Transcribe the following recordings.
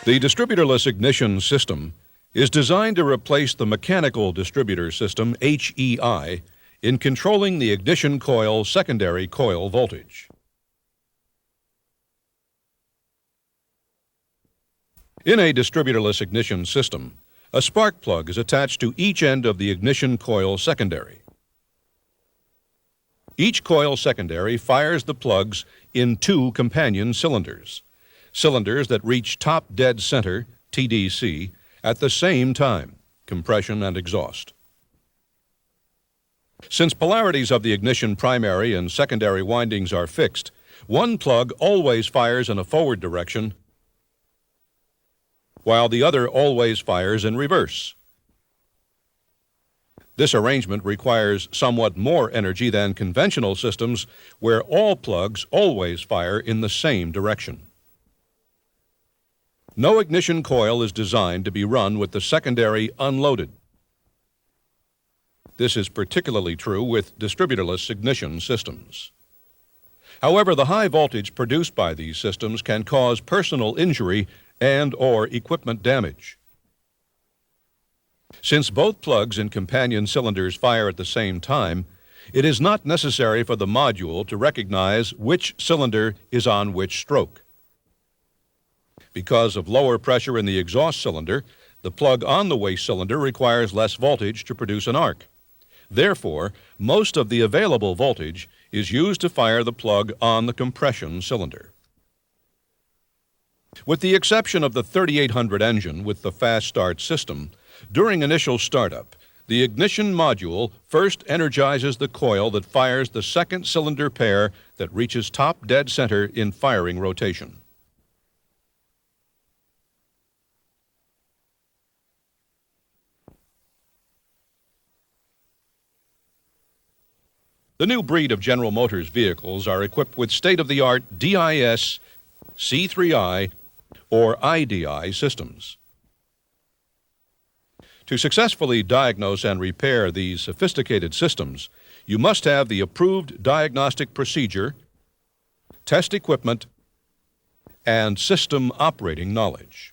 The distributorless ignition system is designed to replace the mechanical distributor system, HEI, in controlling the ignition coil secondary coil voltage. In a distributorless ignition system, a spark plug is attached to each end of the ignition coil secondary. Each coil secondary fires the plugs in two companion cylinders, cylinders that reach top dead center, TDC, at the same time, compression and exhaust. Since polarities of the ignition primary and secondary windings are fixed, one plug always fires in a forward direction, while the other always fires in reverse. This arrangement requires somewhat more energy than conventional systems where all plugs always fire in the same direction. No ignition coil is designed to be run with the secondary unloaded. This is particularly true with distributorless ignition systems. However, the high voltage produced by these systems can cause personal injury and/or equipment damage. Since both plugs and companion cylinders fire at the same time, it is not necessary for the module to recognize which cylinder is on which stroke. Because of lower pressure in the exhaust cylinder, the plug on the waste cylinder requires less voltage to produce an arc. Therefore, most of the available voltage is used to fire the plug on the compression cylinder. With the exception of the 3800 engine with the fast start system, during initial startup, the ignition module first energizes the coil that fires the second cylinder pair that reaches top dead center in firing rotation. The new breed of General Motors vehicles are equipped with state-of-the-art DIS, C3I, or IDI systems. To successfully diagnose and repair these sophisticated systems, you must have the approved diagnostic procedure, test equipment, and system operating knowledge.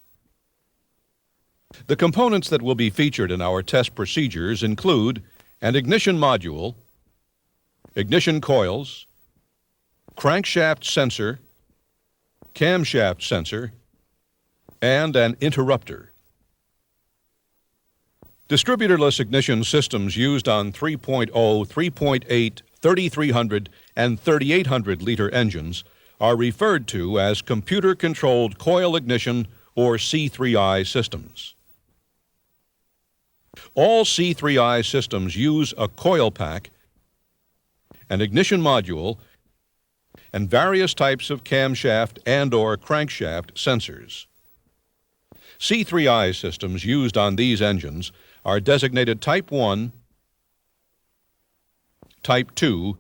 The components that will be featured in our test procedures include an ignition module, ignition coils, crankshaft sensor, camshaft sensor, and an interrupter. Distributorless ignition systems used on 3.0, 3.8, 3300, and 3800 liter engines are referred to as computer-controlled coil ignition or C3I systems. All C3I systems use a coil pack, an ignition module, and various types of camshaft and/or crankshaft sensors. C3I systems used on these engines are designated Type 1, Type 2,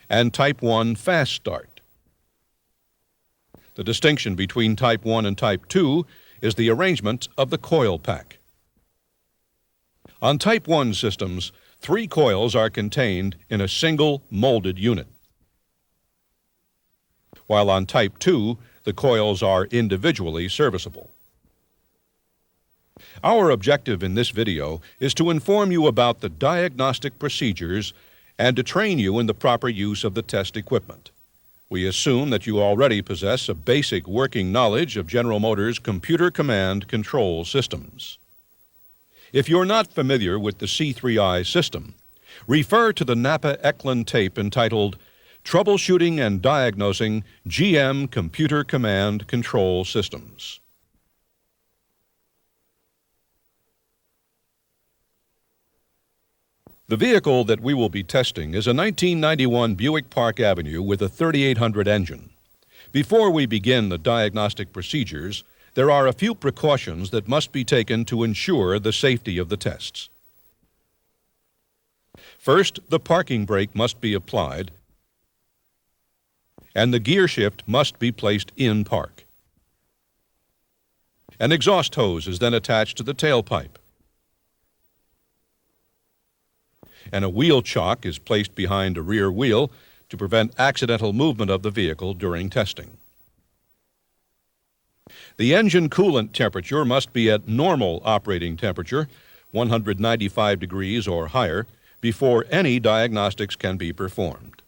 and Type 1 Fast Start. The distinction between Type 1 and Type 2 is the arrangement of the coil pack. On Type 1 systems, 3 coils are contained in a single molded unit, while on Type 2, the coils are individually serviceable. Our objective in this video is to inform you about the diagnostic procedures and to train you in the proper use of the test equipment. We assume that you already possess a basic working knowledge of General Motors' computer command control systems. If you're not familiar with the C3I system, refer to the NAPA Eklund tape entitled Troubleshooting and Diagnosing GM Computer Command Control Systems. The vehicle that we will be testing is a 1991 Buick Park Avenue with a 3800 engine. Before we begin the diagnostic procedures, there are a few precautions that must be taken to ensure the safety of the tests. First, the parking brake must be applied, and the gear shift must be placed in park. An exhaust hose is then attached to the tailpipe, and a wheel chock is placed behind a rear wheel to prevent accidental movement of the vehicle during testing. The engine coolant temperature must be at normal operating temperature, 195 degrees or higher, before any diagnostics can be performed.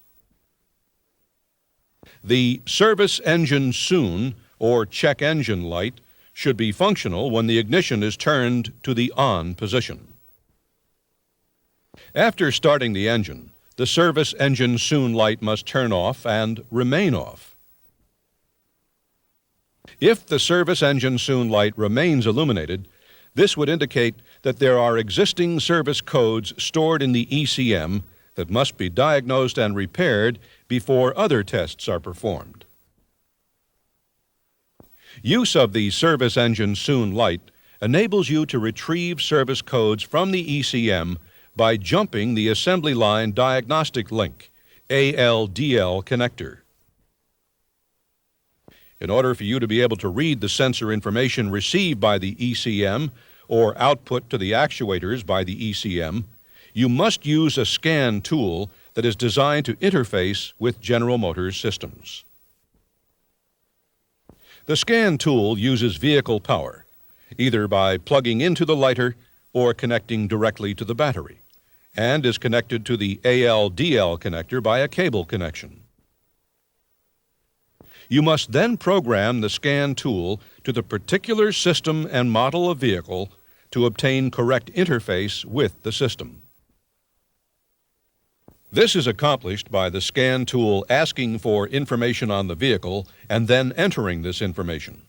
The Service Engine Soon or check engine light should be functional when the ignition is turned to the on position. After starting the engine, the Service Engine Soon light must turn off and remain off. If the Service Engine Soon light remains illuminated, this would indicate that there are existing service codes stored in the ECM that must be diagnosed and repaired before other tests are performed. Use of the Service Engine Soon light enables you to retrieve service codes from the ECM by jumping the assembly line diagnostic link, ALDL connector. In order for you to be able to read the sensor information received by the ECM or output to the actuators by the ECM, you must use a scan tool that is designed to interface with General Motors systems. The scan tool uses vehicle power, either by plugging into the lighter or connecting directly to the battery, and is connected to the ALDL connector by a cable connection. You must then program the scan tool to the particular system and model of vehicle to obtain correct interface with the system. This is accomplished by the scan tool asking for information on the vehicle and then entering this information.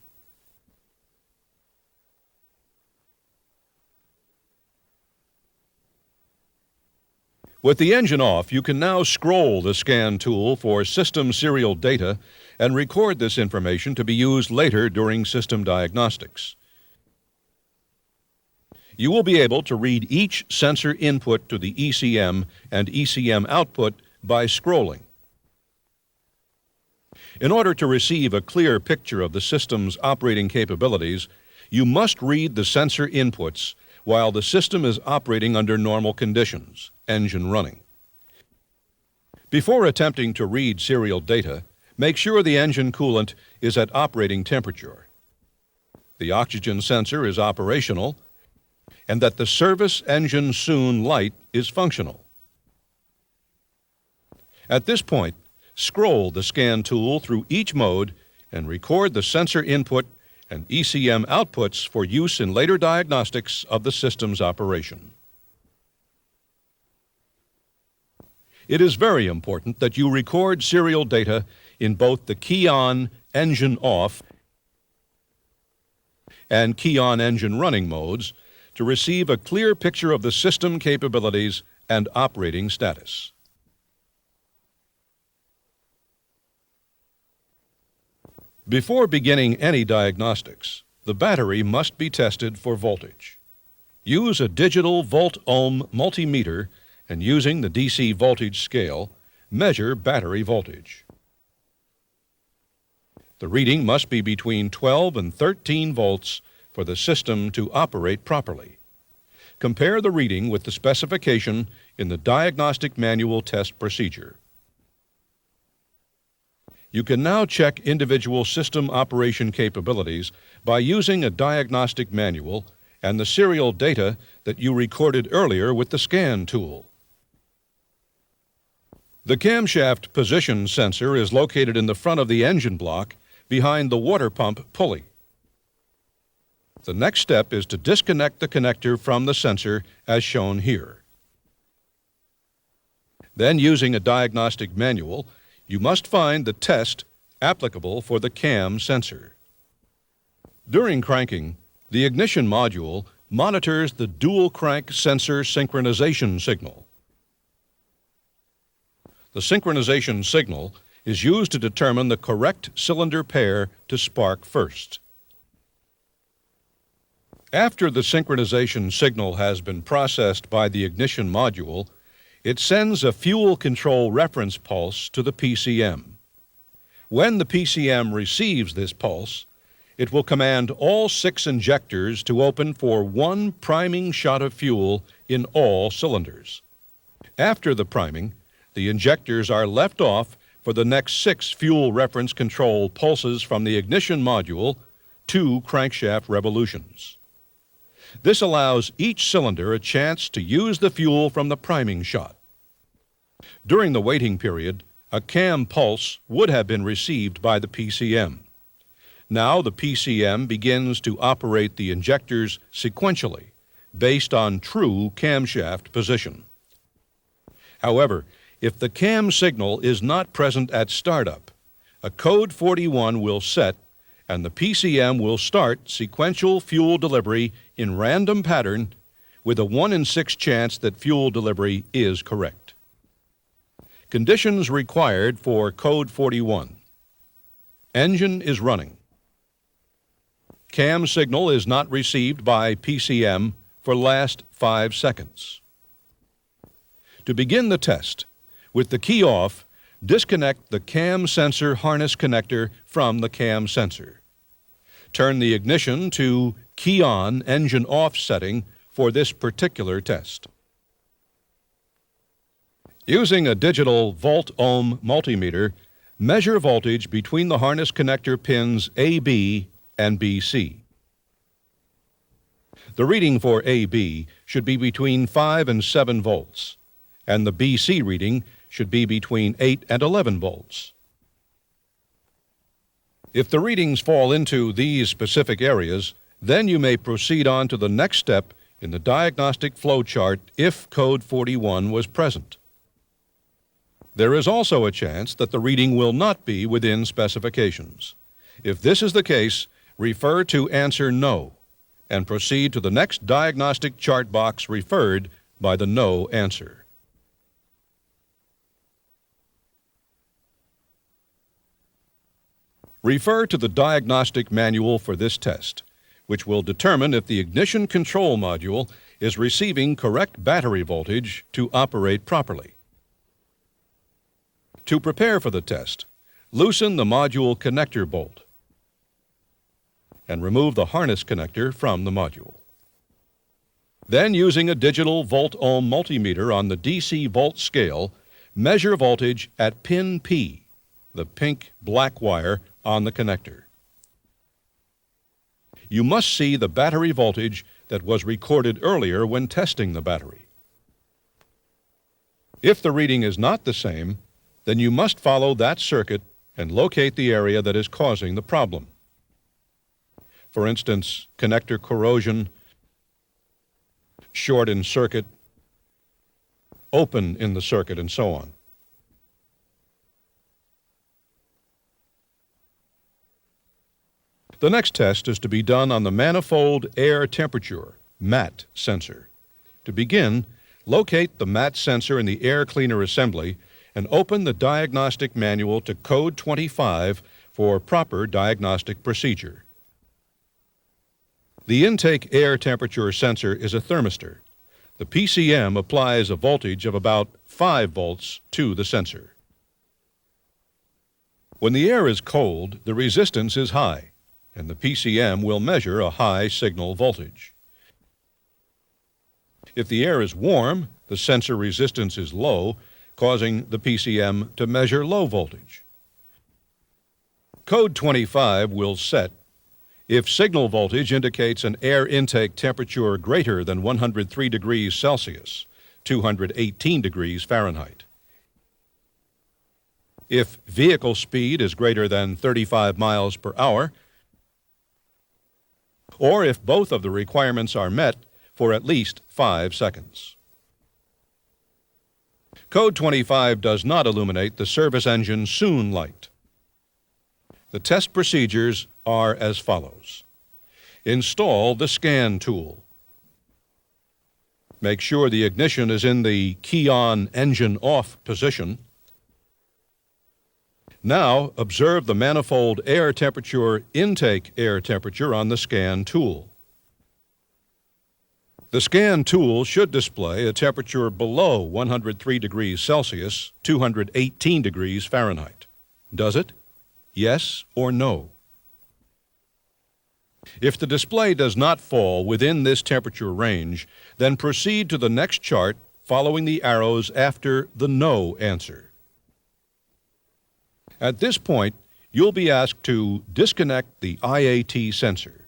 With the engine off, you can now scroll the scan tool for system serial data and record this information to be used later during system diagnostics. You will be able to read each sensor input to the ECM and ECM output by scrolling. In order to receive a clear picture of the system's operating capabilities, you must read the sensor inputs while the system is operating under normal conditions, engine running. Before attempting to read serial data, make sure the engine coolant is at operating temperature. The oxygen sensor is operational, and that the Service Engine Soon light is functional. At this point, scroll the scan tool through each mode and record the sensor input and ECM outputs for use in later diagnostics of the system's operation. It is very important that you record serial data in both the key on, engine off, and key on, engine running modes to receive a clear picture of the system capabilities and operating status. Before beginning any diagnostics, the battery must be tested for voltage. Use a digital volt-ohm multimeter and using the DC voltage scale, measure battery voltage. The reading must be between 12 and 13 volts for the system to operate properly. Compare the reading with the specification in the Diagnostic Manual Test Procedure. You can now check individual system operation capabilities by using a diagnostic manual and the serial data that you recorded earlier with the scan tool. The camshaft position sensor is located in the front of the engine block behind the water pump pulley. The next step is to disconnect the connector from the sensor as shown here. Then, using a diagnostic manual, you must find the test applicable for the cam sensor. During cranking, the ignition module monitors the dual crank sensor synchronization signal. The synchronization signal is used to determine the correct cylinder pair to spark first. After the synchronization signal has been processed by the ignition module, it sends a fuel control reference pulse to the PCM. When the PCM receives this pulse, it will command all 6 injectors to open for 1 priming shot of fuel in all cylinders. After the priming, the injectors are left off for the next 6 fuel reference control pulses from the ignition module 2 crankshaft revolutions. This allows each cylinder a chance to use the fuel from the priming shot. During the waiting period, a cam pulse would have been received by the PCM. Now the PCM begins to operate the injectors sequentially, based on true camshaft position. However, if the cam signal is not present at startup, a code 41 will set and the PCM will start sequential fuel delivery in random pattern with a 1 in 6 chance that fuel delivery is correct. Conditions required for code 41. Engine is running. Cam signal is not received by PCM for last 5 seconds. To begin the test, with the key off, disconnect the cam sensor harness connector from the cam sensor. Turn the ignition to key on engine off setting for this particular test. Using a digital volt-ohm multimeter, measure voltage between the harness connector pins AB and BC. The reading for AB should be between 5 and 7 volts, and the BC reading should be between 8 and 11 volts. If the readings fall into these specific areas, then you may proceed on to the next step in the diagnostic flowchart if code 41 was present. There is also a chance that the reading will not be within specifications. If this is the case, refer to answer no and proceed to the next diagnostic chart box referred by the no answer. Refer to the diagnostic manual for this test, which will determine if the ignition control module is receiving correct battery voltage to operate properly. To prepare for the test, loosen the module connector bolt and remove the harness connector from the module. Then, using a digital volt-ohm multimeter on the DC volt scale, measure voltage at pin P, the pink black wire on the connector. You must see the battery voltage that was recorded earlier when testing the battery. If the reading is not the same, then you must follow that circuit and locate the area that is causing the problem. For instance, connector corrosion, short in circuit, open in the circuit, and so on. The next test is to be done on the manifold air temperature, MAT, sensor. To begin, locate the MAT sensor in the air cleaner assembly and open the diagnostic manual to code 25 for proper diagnostic procedure. The intake air temperature sensor is a thermistor. The PCM applies a voltage of about 5 volts to the sensor. When the air is cold, the resistance is high, and the PCM will measure a high signal voltage. If the air is warm, the sensor resistance is low, causing the PCM to measure low voltage. Code 25 will set if signal voltage indicates an air intake temperature greater than 103 degrees Celsius, 218 degrees Fahrenheit. If vehicle speed is greater than 35 miles per hour, or if both of the requirements are met for at least 5 seconds. Code 25 does not illuminate the service engine soon light. The test procedures are as follows. Install the scan tool. Make sure the ignition is in the key on engine off position. Now observe the manifold air temperature intake air temperature on the scan tool. The scan tool should display a temperature below 103 degrees Celsius, 218 degrees Fahrenheit. Does it? Yes or no? If the display does not fall within this temperature range, then proceed to the next chart following the arrows after the no answer. At this point, you'll be asked to disconnect the IAT sensor.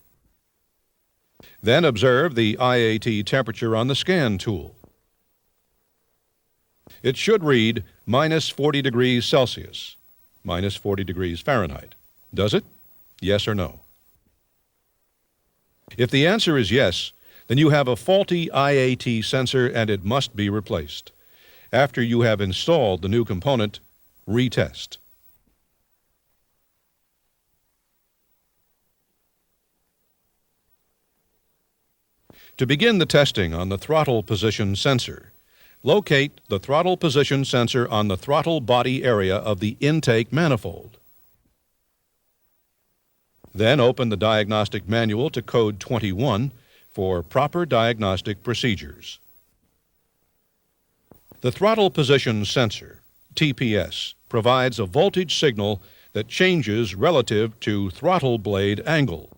Then observe the IAT temperature on the scan tool. It should read minus 40 degrees Celsius, minus 40 degrees Fahrenheit. Does it? Yes or no? If the answer is yes, then you have a faulty IAT sensor and it must be replaced. After you have installed the new component, retest. To begin the testing on the throttle position sensor, locate the throttle position sensor on the throttle body area of the intake manifold. Then open the diagnostic manual to code 21 for proper diagnostic procedures. The throttle position sensor, TPS, provides a voltage signal that changes relative to throttle blade angle.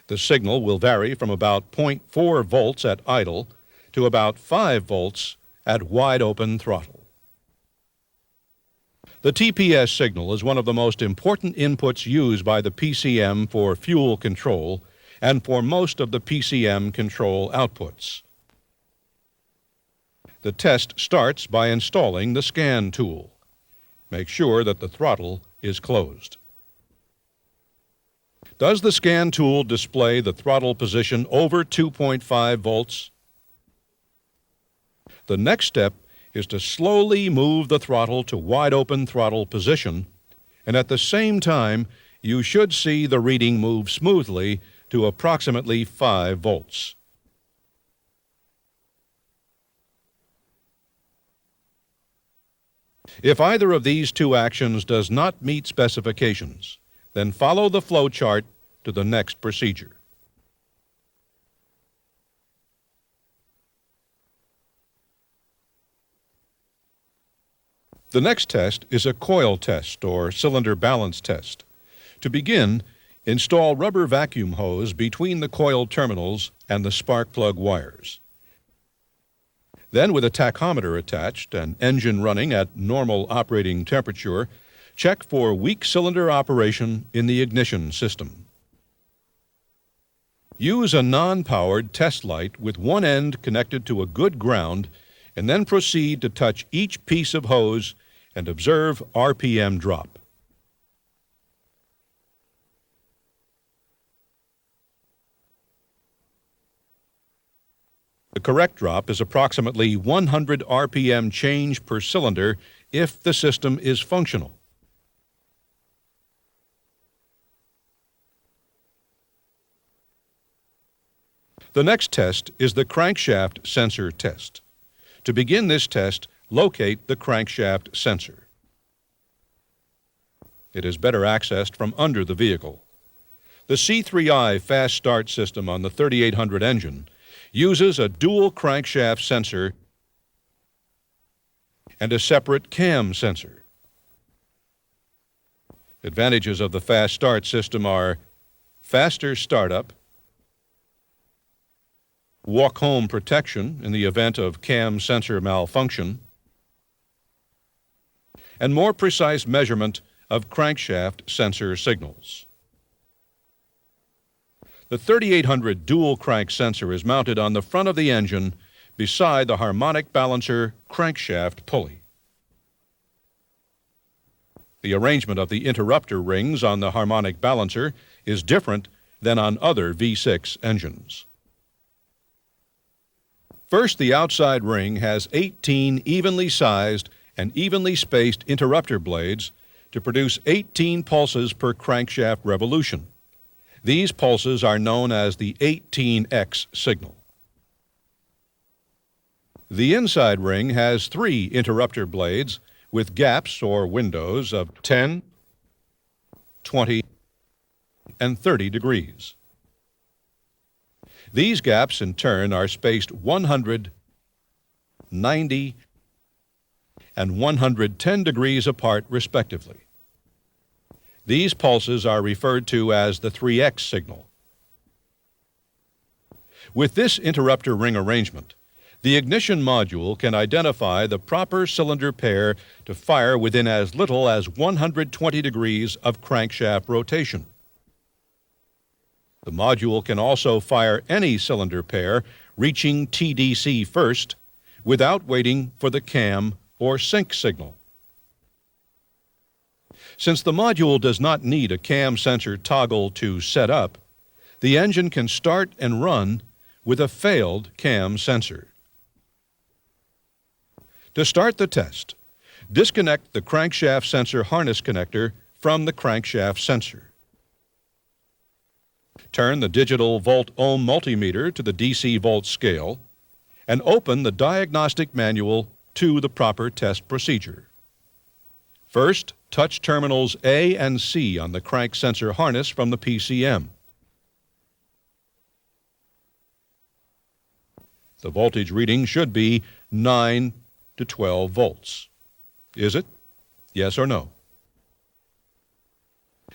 The signal will vary from about 0.4 volts at idle to about 5 volts at wide open throttle. The TPS signal is one of the most important inputs used by the PCM for fuel control and for most of the PCM control outputs. The test starts by installing the scan tool. Make sure that the throttle is closed. Does the scan tool display the throttle position over 2.5 volts? The next step is to slowly move the throttle to wide open throttle position, and at the same time, you should see the reading move smoothly to approximately 5 volts. If either of these two actions does not meet specifications, then follow the flow chart to the next procedure. The next test is a coil test or cylinder balance test. To begin, install rubber vacuum hose between the coil terminals and the spark plug wires. Then, with a tachometer attached and engine running at normal operating temperature, check for weak cylinder operation in the ignition system. Use a non-powered test light with one end connected to a good ground, and then proceed to touch each piece of hose and observe RPM drop. The correct drop is approximately 100 RPM change per cylinder if the system is functional. The next test is the crankshaft sensor test. To begin this test, locate the crankshaft sensor. It is better accessed from under the vehicle. The C3I fast start system on the 3800 engine uses a dual crankshaft sensor and a separate cam sensor. Advantages of the fast start system are faster startup, walk-home protection in the event of cam sensor malfunction, and more precise measurement of crankshaft sensor signals. The 3800 dual crank sensor is mounted on the front of the engine beside the harmonic balancer crankshaft pulley. The arrangement of the interrupter rings on the harmonic balancer is different than on other V6 engines. First, the outside ring has 18 evenly sized and evenly spaced interrupter blades to produce 18 pulses per crankshaft revolution. These pulses are known as the 18X signal. The inside ring has 3 interrupter blades with gaps or windows of 10, 20, and 30 degrees. These gaps, in turn, are spaced 100, 90, and 110 degrees apart, respectively. These pulses are referred to as the 3X signal. With this interrupter ring arrangement, The ignition module can identify the proper cylinder pair to fire within as little as 120 degrees of crankshaft rotation. The module can also fire any cylinder pair reaching TDC first without waiting for the cam or sync signal. Since the module does not need a cam sensor toggle to set up, the engine can start and run with a failed cam sensor. To start the test, disconnect the crankshaft sensor harness connector from the crankshaft sensor. Turn the digital volt-ohm multimeter to the DC volt scale and open the diagnostic manual to the proper test procedure. First, touch terminals A and C on the crank sensor harness from the PCM. The voltage reading should be 9 to 12 volts. Is it? Yes or no?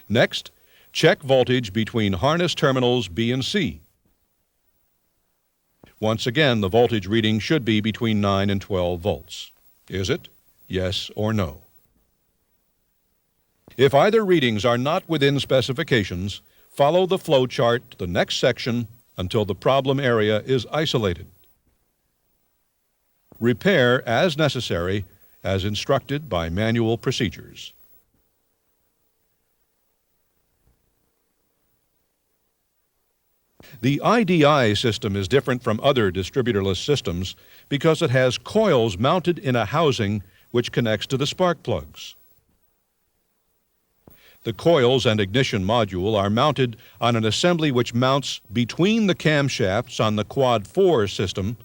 Next, check voltage between harness terminals B and C. Once again, the voltage reading should be between 9 and 12 volts. Is it? Yes or no? If either readings are not within specifications, follow the flow chart to the next section until the problem area is isolated. Repair as necessary, as instructed by manual procedures. The IDI system is different from other distributorless systems because it has coils mounted in a housing which connects to the spark plugs. The coils and ignition module are mounted on an assembly which mounts between the camshafts on the Quad 4 system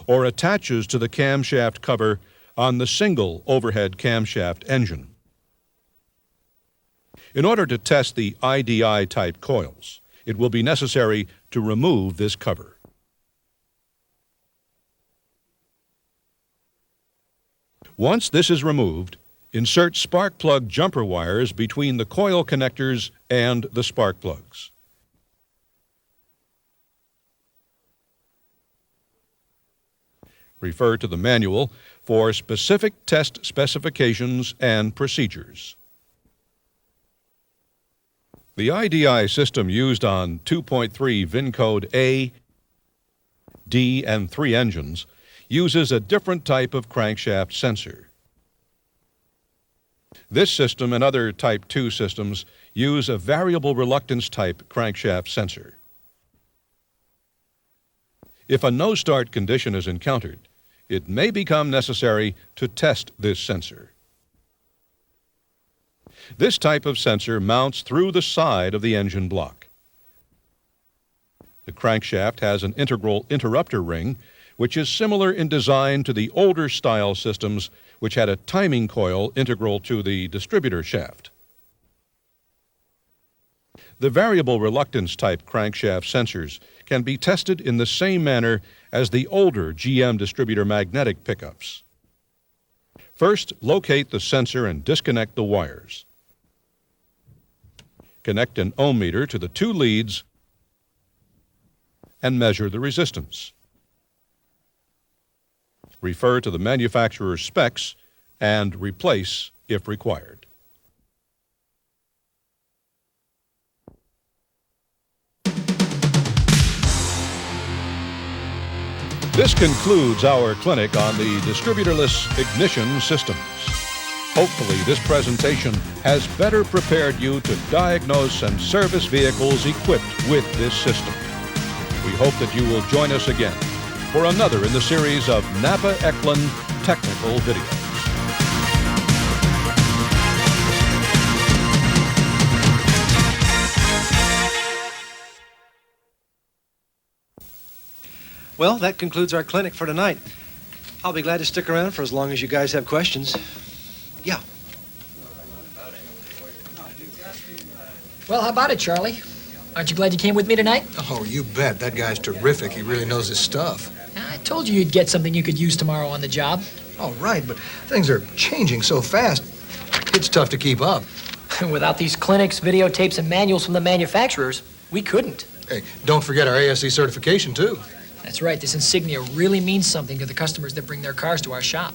or attaches to the camshaft cover on the single overhead camshaft engine. In order to test the IDI type coils, it will be necessary to remove this cover. Once this is removed, insert spark plug jumper wires between the coil connectors and the spark plugs. Refer to the manual for specific test specifications and procedures. The IDI system used on 2.3 VIN-code A, D, and 3 engines uses a different type of crankshaft sensor. This system and other Type 2 systems use a variable reluctance type crankshaft sensor. If a no-start condition is encountered, it may become necessary to test this sensor. This type of sensor mounts through the side of the engine block. The crankshaft has an integral interrupter ring, which is similar in design to the older style systems which had a timing coil integral to the distributor shaft. The variable reluctance type crankshaft sensors can be tested in the same manner as the older GM distributor magnetic pickups. First, locate the sensor and disconnect the wires. Connect an ohm meter to the 2 leads and measure the resistance. Refer to the manufacturer's specs and replace if required. This concludes our clinic on the distributorless ignition systems. Hopefully, this presentation has better prepared you to diagnose and service vehicles equipped with this system. We hope that you will join us again for another in the series of NAPA ENunn technical videos. Well, that concludes our clinic for tonight. I'll be glad to stick around for as long as you guys have questions. Yeah. Well, how about it, Charlie? Aren't you glad you came with me tonight? Oh, you bet. That guy's terrific. He really knows his stuff. I told you you'd get something you could use tomorrow on the job. Oh, right, but things are changing so fast. It's tough to keep up. Without these clinics, videotapes, and manuals from the manufacturers, we couldn't. Hey, don't forget our ASC certification, too. That's right. This insignia really means something to the customers that bring their cars to our shop.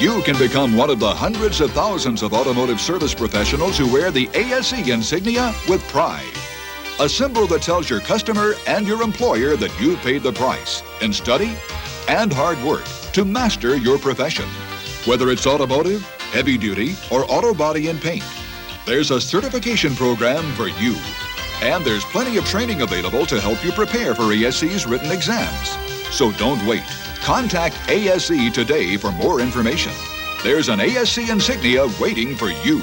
You can become one of the hundreds of thousands of automotive service professionals who wear the ASE insignia with pride. A symbol that tells your customer and your employer that you've paid the price in study and hard work to master your profession. Whether it's automotive, heavy duty, or auto body and paint, there's a certification program for you. And there's plenty of training available to help you prepare for ASE's written exams. So don't wait. Contact ASE today for more information. There's an ASE insignia waiting for you.